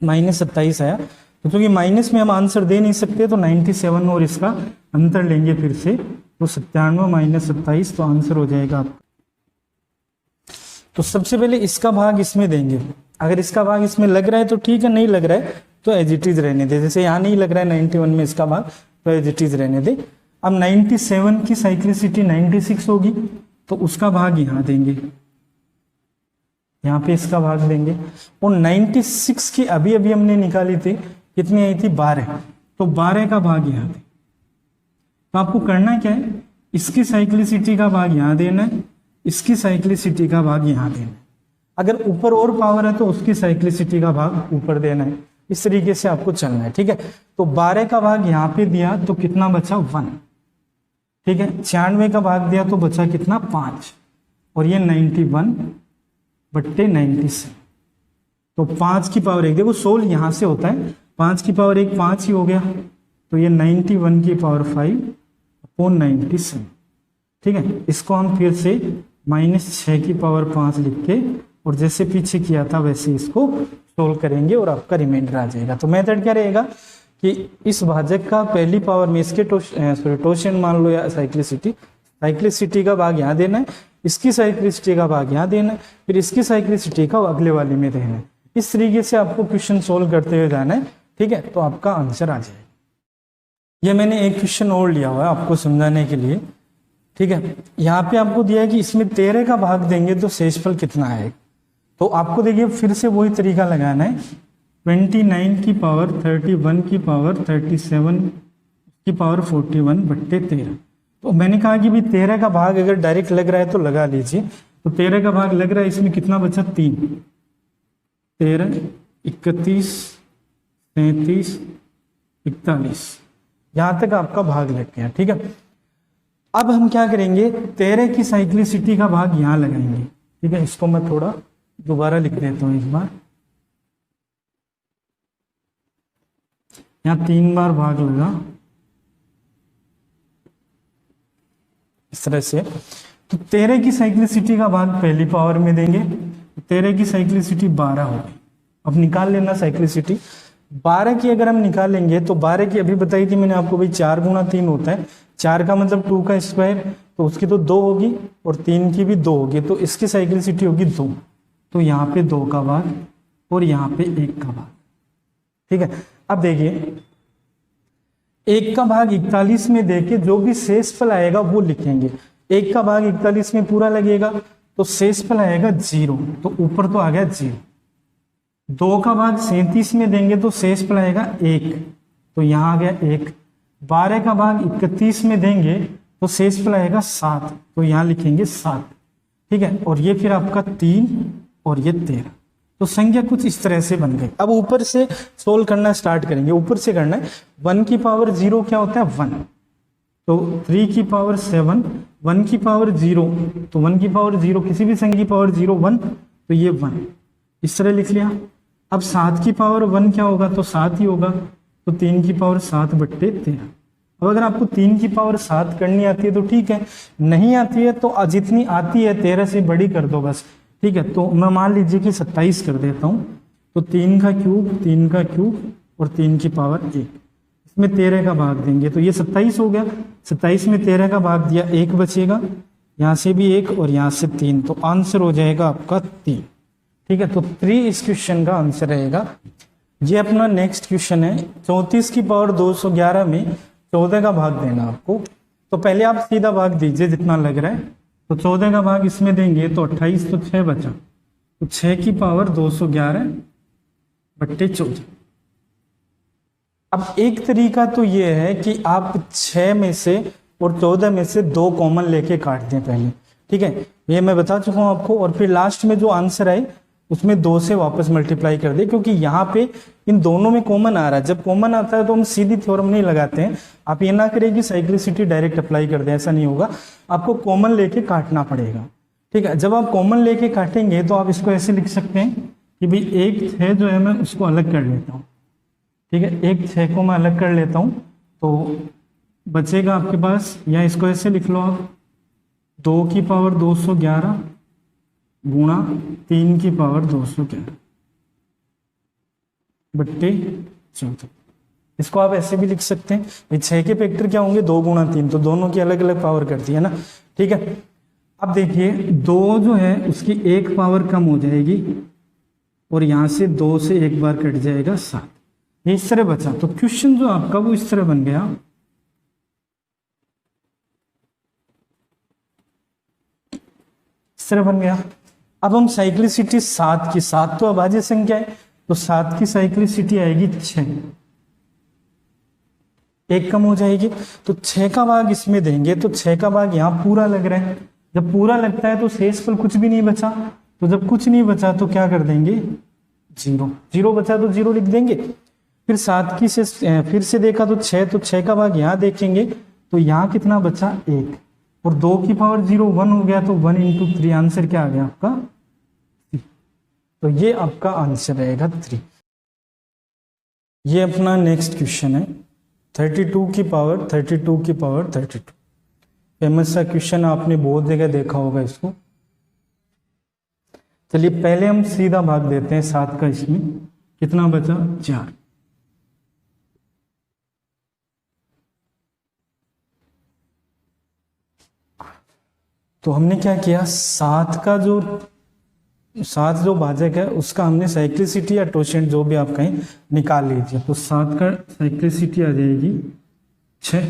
-27 आया, तो क्योंकि माइनस में हम आंसर दे नहीं सकते, तो 97 और इसका अंतर लेंगे फिर से, तो 97 - 27, तो आंसर हो जाएगा आपका। तो सबसे पहले इसका भाग इसमें देंगे, अगर इसका भाग इसमें लग रहा है तो ठीक है, नहीं लग रहा है तो एज इट इज रहने दे। जैसे यहाँ नहीं लग रहा है 91 में इसका भाग, तो एज इट इज रहने दे। अब 97 की साइक्लिसिटी 96 होगी, तो उसका भाग यहाँ देंगे, यहाँ पे इसका भाग देंगे। और 96 की अभी अभी हमने निकाली थी, कितनी आई थी, 12, तो 12 का भाग यहाँ दे। तो आपको करना क्या है, इसकी साइक्लिसिटी का भाग यहाँ देना है, इसकी साइक्लिसिटी का भाग यहाँ देना है। अगर ऊपर और पावर है तो उसकी साइक्लिसिटी का भाग ऊपर देना है। इस तरीके से आपको चलना है। ठीक है, तो 12 का भाग यहाँ पे दिया तो कितना बचा, 1। ठीक है, 96 का भाग दिया तो बचा कितना, 5, और ये 91 बट्टे 97, तो 5 की पावर 1, देखो सोल यहाँ से होता है, 5 की पावर 1 5 ही हो गया, तो ये 91 की पावर 5 अपॉन 97। ठीक है, इसको हम फिर से -6 की पावर 5 लिख के, और जैसे पीछे किया था वैसे इसको सोल्व करेंगे, और आपका रिमाइंडर आ जाएगा। तो मेथड क्या रहेगा कि इस भाजक का पहली पावर में इसके टोशन मान लो या साइक्लिसिटी साइक्लिसिटी का भाग यहाँ देना है, इसकी साइक्लिसिटी का भाग यहाँ देना है, फिर इसकी साइक्लिसिटी का अगले वाले में देना है। इस तरीके से आपको क्वेश्चन सोल्व करते हुए जाना है, ठीक है, तो आपका आंसर आ जाएगा। ये मैंने एक क्वेश्चन और लिया हुआ है आपको समझाने के लिए, ठीक है। यहाँ पे आपको दिया है कि इसमें 13 का भाग देंगे तो शेषफल कितना आएगा। तो आपको देखिए फिर से वही तरीका लगाना है, 29 की पावर 31 की पावर 37 की पावर 41 बट्टे 13। तो मैंने कहा कि भाई 13 का भाग अगर डायरेक्ट लग रहा है तो लगा लीजिए। तो 13 का भाग लग रहा है, इसमें कितना बचा 3, 13, 31, 37, 41, यहाँ तक आपका भाग लग गया, ठीक है। अब हम क्या करेंगे, 13 की साइक्लिसिटी का भाग यहाँ लगाएंगे, ठीक है। इसको मैं थोड़ा दोबारा लिख देता हूँ एक बार, यहाँ 3 बार भाग लगा इस तरह से। तो 13 की साइक्लिसिटी का भाग पहली पावर में देंगे, 13 की साइक्लिसिटी 12 हो गई। अब निकाल लेना साइक्लिसिटी 12 की, अगर हम निकालेंगे तो 12 की अभी बताई थी मैंने आपको भाई 4 गुना 3 होता है, 4 का मतलब 2 का स्क्वायर, तो उसकी तो 2 होगी और 3 की भी 2 होगी, तो इसकी साइक्लिसिटी होगी 2। तो यहाँ पे 2 का भाग और यहाँ पे 1 का भाग, ठीक है। अब देखिए 1 का भाग 41 में देके जो भी शेषफल आएगा वो लिखेंगे। 1 का भाग 41 में पूरा लगेगा तो शेषफल आएगा 0, तो ऊपर तो आ गया 0। 2 का भाग 37 में देंगे तो शेषफल आएगा 1, तो यहाँ आ गया 1। 12 का भाग 31 में देंगे तो शेषफल आएगा 7, तो यहाँ लिखेंगे 7, ठीक है। और ये फिर आपका 3 और ये 13, तो संख्या कुछ इस तरह से बन गई। अब ऊपर से सोल्व करना स्टार्ट करेंगे, ऊपर से करना है। 1 की पावर 0 क्या होता है 1, तो 3 की पावर 7, 1 की पावर 0, तो 1 की पावर 0 किसी भी संख्या की पावर 0 1, तो ये 1 इस तरह लिख लिया। अब 7 की पावर 1 क्या होगा, तो 7 ही होगा, तो 3 की पावर 7 बट्टे 13। अब अगर आपको 3 की पावर 7 करनी आती है तो ठीक है, नहीं आती है तो जितनी आती है 13 से बड़ी कर दो बस, ठीक है। तो मैं मान लीजिए कि 27 कर देता हूँ, तो 3 का क्यूब, 3 का क्यूब और 3 की पावर 1, इसमें 13 का भाग देंगे तो ये 27 हो गया। 27 में 13 का भाग दिया, 1 बचेगा, यहाँ से भी 1 और यहाँ से 3, तो आंसर हो जाएगा आपका 3, ठीक है। तो 3 इस क्वेश्चन का आंसर रहेगा। ये अपना नेक्स्ट क्वेश्चन है, 34 की पावर 211 में 14 का भाग देना आपको। तो पहले आप सीधा भाग दीजिए जितना लग रहा है, तो 14 का भाग इसमें देंगे तो 28, तो 6 बचा, तो 6 की पावर 211 बट्टे 14। अब एक तरीका तो ये है कि आप 6 में से और 14 में से 2 कॉमन लेके काट दें पहले, ठीक है, ये मैं बता चुका हूं आपको। और फिर लास्ट में जो आंसर आए उसमें 2 से वापस मल्टीप्लाई कर दे, क्योंकि यहाँ पे इन दोनों में कॉमन आ रहा है। जब कॉमन आता है तो हम सीधी थ्योरम नहीं लगाते हैं। आप ये ना करें कि साइक्लिसिटी डायरेक्ट अप्लाई कर दें, ऐसा नहीं होगा, आपको कॉमन लेके काटना पड़ेगा, ठीक है। जब आप कॉमन लेके काटेंगे तो आप इसको ऐसे लिख सकते हैं कि भाई 1 6 जो है मैं उसको अलग कर लेता हूँ, ठीक है, 1 6 को मैं अलग कर लेता हूँ, तो बचेगा आपके पास, या इसको ऐसे लिख लो आप 2 की पावर 211 गुणा 3 की पावर 211 बट्टे 14। इसको आप ऐसे भी लिख सकते हैं, ये 6 के फैक्टर क्या होंगे 2 गुणा 3, तो दोनों की अलग अलग पावर करती है ना, ठीक है। अब देखिए 2 जो है उसकी 1 पावर कम हो जाएगी और यहां से 2 से 1 बार कट जाएगा 7, ये इस तरह बचा। तो क्वेश्चन जो आपका वो इस तरह बन गया, इस तरह बन गया। अब हम साइक्लिसिटी 7 की, 7 तो अभाज्य संख्या है, तो 7 की साइक्लिसिटी आएगी 6, 1 कम हो जाएगी, तो 6 का भाग इसमें देंगे, तो 6 का भाग यहाँ पूरा लग रहा है। जब पूरा लगता है तो शेषफल कुछ भी नहीं बचा, तो जब कुछ नहीं बचा तो क्या कर देंगे 0, 0 बचा तो 0 लिख देंगे। फिर 7 की से फिर से देखा तो 6, तो 6 का भाग यहाँ देखेंगे तो यहाँ कितना बचा 1, और 2 की पावर 0 1 हो गया, तो 1 इंटू 3, आंसर क्या आ गया आपका 3। तो ये आपका आंसर रहेगा 3। ये अपना नेक्स्ट क्वेश्चन है 32 की पावर 32 की पावर 32, फेमस सा क्वेश्चन, आपने बहुत जगह देखा होगा इसको। चलिए पहले हम सीधा भाग देते हैं 7 का, इसमें कितना बचा 4, तो हमने क्या किया, सात जो भाजक है उसका हमने साइक्लिसिटी या टोशेंट जो भी आप कहें निकाल लीजिए। तो 7 का साइक्लिसिटी आ जाएगी 6।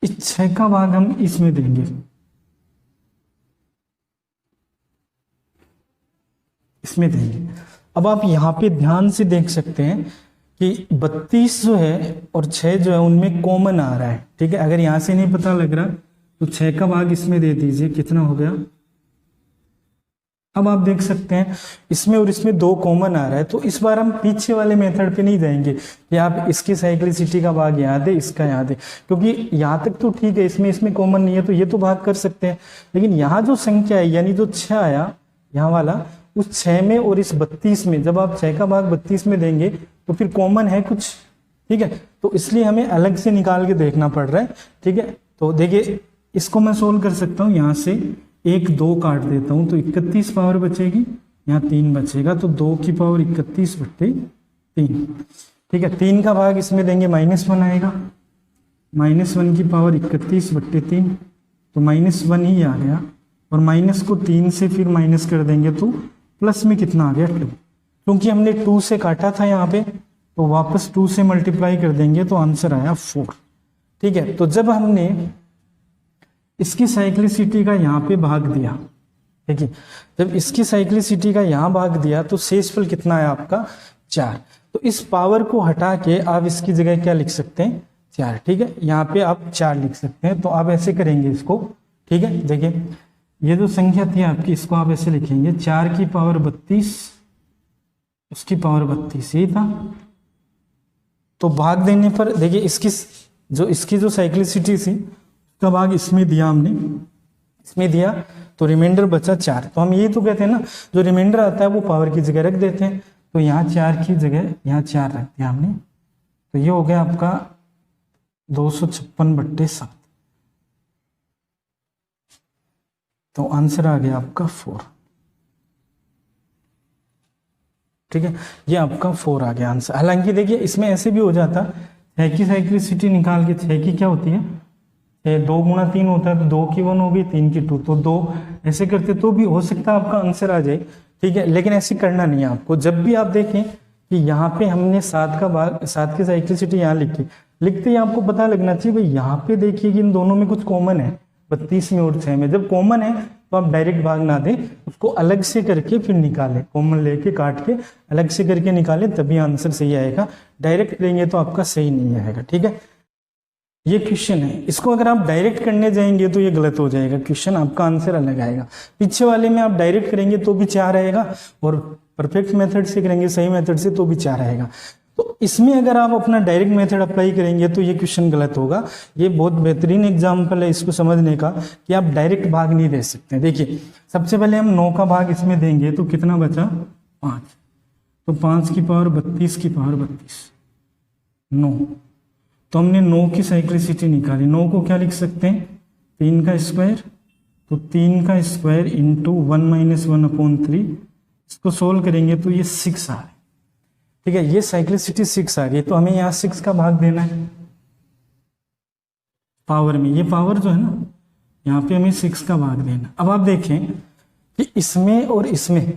इस 6 का भाग हम इसमें देंगे, इसमें देंगे। अब आप यहाँ पे ध्यान से देख सकते हैं कि 32 जो है और 6 जो है उनमें कॉमन आ रहा है, ठीक है। अगर यहाँ से नहीं पता लग रहा तो 6 का भाग इसमें दे दीजिए, कितना हो गया। अब आप देख सकते हैं इसमें और इसमें 2 कॉमन आ रहा है। तो इस बार हम पीछे वाले मेथड पे नहीं जाएंगे कि आप इसकी साइक्लिसिटी का भाग यहाँ दे, इसका यहाँ दे, क्योंकि यहाँ तक तो ठीक है, इसमें कॉमन नहीं है तो ये तो भाग कर सकते हैं। लेकिन यहाँ जो संख्या है यानी जो 6 आया यहाँ वाला, उस 6 में और इस 32 में, जब आप 6 का भाग 32 में देंगे तो फिर कॉमन है कुछ, ठीक है। तो इसलिए हमें अलग से निकाल के देखना पड़ रहा है, ठीक है। तो देखिए इसको मैं सोल्व कर सकता हूँ, यहाँ से 1 2 काट देता हूँ तो 31 पावर बचेगी, यहाँ 3 बचेगा, तो 2 की पावर 31/3, ठीक है। 3 का भाग इसमें देंगे -1 आएगा, -1 की पावर 31/3, तो -1 ही आ गया। और माइनस को 3 से फिर माइनस कर देंगे तो प्लस में कितना आ गया 2, क्योंकि हमने 2 से काटा था यहाँ पे, तो वापस 2 से मल्टीप्लाई कर देंगे तो आंसर आया 4, ठीक है। तो जब हमने इसकी साइक्लिसिटी का यहाँ पे भाग दिया, देखिए जब इसकी साइक्लिसिटी का यहाँ भाग दिया तो शेषफल कितना है आपका 4। तो इस पावर को हटा के आप इसकी जगह क्या लिख सकते हैं 4, ठीक है। यहाँ पे आप 4 लिख सकते हैं। तो आप ऐसे करेंगे इसको, ठीक है। देखिए ये जो संख्या थी आपकी, इसको आप ऐसे लिखेंगे 4 की पावर 32, उसकी पावर 32 ही था। तो भाग देने पर देखिए इसकी जो साइक्लिसिटी थी उसका भाग इसमें दिया हमने, इसमें दिया तो रिमाइंडर बचा 4। तो हम यही तो कहते हैं ना, जो रिमाइंडर आता है वो पावर की जगह रख देते हैं। तो यहाँ 4 की जगह यहाँ 4 रख दिया हमने, तो ये हो गया आपका 256/7। तो आंसर आ गया आपका 4, ठीक है। ये आपका 4 आ गया आंसर। हालांकि देखिए इसमें ऐसे भी हो जाता, 6 की साइक्लिसिटी निकाल के, 6 की क्या होती है 2 गुणा 3 होता है, तो 2 की 1 होगी, 3 की 2, तो 2 ऐसे करते तो भी हो सकता है आपका आंसर आ जाए, ठीक है। लेकिन ऐसे करना नहीं है आपको। जब भी आप देखें कि यहाँ पे हमने 7 का भाग, 7 की साइक्लिसिटी यहाँ लिखी, लिखते ही आपको पता लगना चाहिए भाई यहाँ पे देखिए कि इन दोनों में कुछ कॉमन है, 32 में और 6 में। जब कॉमन है तो आप डायरेक्ट भाग ना दें, उसको अलग से करके फिर निकालें, कॉमन लेके काट के अलग से करके निकालें, तभी आंसर सही आएगा। डायरेक्ट लेंगे तो आपका सही नहीं आएगा, ठीक है। ये क्वेश्चन है, इसको अगर आप डायरेक्ट करने जाएंगे तो ये गलत हो जाएगा क्वेश्चन, आपका आंसर अलग आएगा। पीछे वाले में आप डायरेक्ट करेंगे तो भी 4 आएगा, और परफेक्ट मेथड से करेंगे, सही मेथड से, तो भी 4 आएगा। तो इसमें अगर आप अपना डायरेक्ट मेथड अप्लाई करेंगे तो ये क्वेश्चन गलत होगा। ये बहुत बेहतरीन एग्जाम्पल है इसको समझने का कि आप डायरेक्ट भाग नहीं दे सकते। देखिए सबसे पहले हम 9 का भाग इसमें देंगे तो कितना बचा 5, तो 5 की पावर 32 की पावर 32, 9। तो हमने 9 की साइक्लिसिटी निकाली। 9 को क्या लिख सकते हैं 3 का स्क्वायर, तो 3 का स्क्वायर इंटू 1 - 1/3, इसको सोल्व करेंगे तो ये 6 आ रहा है, ठीक है। ये साइक्लिसिटी 6 आ गई, तो हमें यहाँ 6 का भाग देना है पावर में। ये पावर जो है ना, यहाँ पे हमें 6 का भाग देना। अब आप देखें कि इसमें और इसमें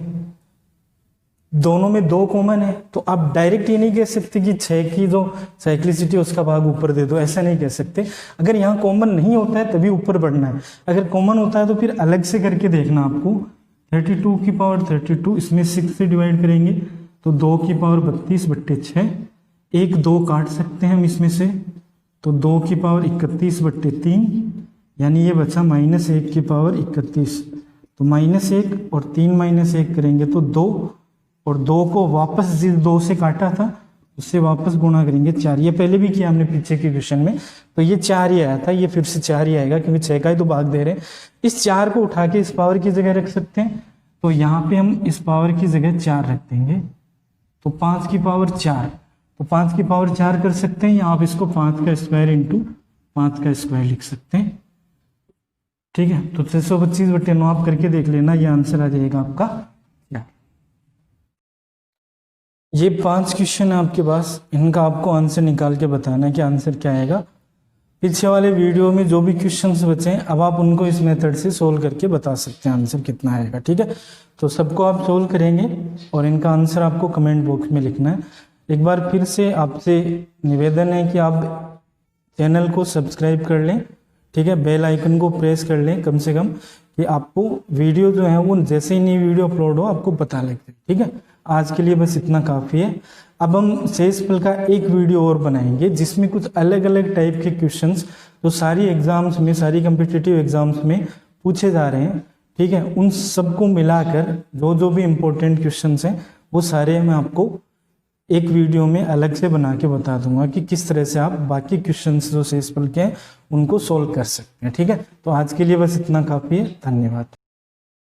दोनों में 2 कॉमन है, तो आप डायरेक्ट ये नहीं कह सकते कि 6 की जो साइक्लिसिटी उसका भाग ऊपर दे दो, ऐसा नहीं कह सकते। अगर यहाँ कॉमन नहीं होता है तभी ऊपर बढ़ना है, अगर कॉमन होता है तो फिर अलग से करके देखना आपको। 32 की पावर 32, इसमें 6 से डिवाइड करेंगे तो 2 की पावर 32/6, 1 2 काट सकते हैं हम इसमें से, तो 2 की पावर 31/3, यानी ये बचा -1 की पावर 31, तो -1 और 3 - 1 करेंगे तो 2, और 2 को वापस जिस 2 से काटा था उससे वापस गुणा करेंगे 4। ये पहले भी किया हमने पीछे के क्वेश्चन में, तो ये 4 ही आया था, ये फिर से 4 ही आएगा क्योंकि 6 का ही तो भाग दे रहे हैं। इस 4 को उठा के इस पावर की जगह रख सकते हैं, तो यहाँ पे हम इस पावर की जगह 4 रख देंगे, तो 5 की पावर 4, तो 5 की पावर 4 कर सकते हैं, या आप इसको 5 का स्क्वायर इंटू 5 का स्क्वायर लिख सकते हैं, ठीक है। तो 625/9 आप करके देख लेना, ये आंसर आ जाएगा आपका। ये 5 क्वेश्चन है आपके पास, इनका आपको आंसर निकाल के बताना है कि आंसर क्या आएगा। पीछे वाले वीडियो में जो भी क्वेश्चंस बचे हैं अब आप उनको इस मेथड से सोल्व करके बता सकते हैं आंसर कितना आएगा। ठीक है, तो सबको आप सोल्व करेंगे और इनका आंसर आपको कमेंट बॉक्स में लिखना है। एक बार फिर से आपसे निवेदन है कि आप चैनल को सब्सक्राइब कर लें। ठीक है, बेल आइकन को प्रेस कर लें कम से कम, कि आपको वीडियो जो है वो जैसे ही नई वीडियो अपलोड हो आपको पता लगे। ठीक है, आज के लिए बस इतना काफ़ी है। अब हम शेषफल का एक वीडियो और बनाएंगे जिसमें कुछ अलग अलग टाइप के क्वेश्चंस जो सारी एग्जाम्स में, सारी कम्पिटिटिव एग्जाम्स में पूछे जा रहे हैं, ठीक है, उन सबको मिलाकर जो जो भी इम्पोर्टेंट क्वेश्चंस हैं वो सारे मैं आपको एक वीडियो में अलग से बना के बता दूंगा कि किस तरह से आप बाकी क्वेश्चंस जो शेषफल के हैं उनको सोल्व कर सकते हैं। ठीक है, तो आज के लिए बस इतना काफ़ी है। धन्यवाद।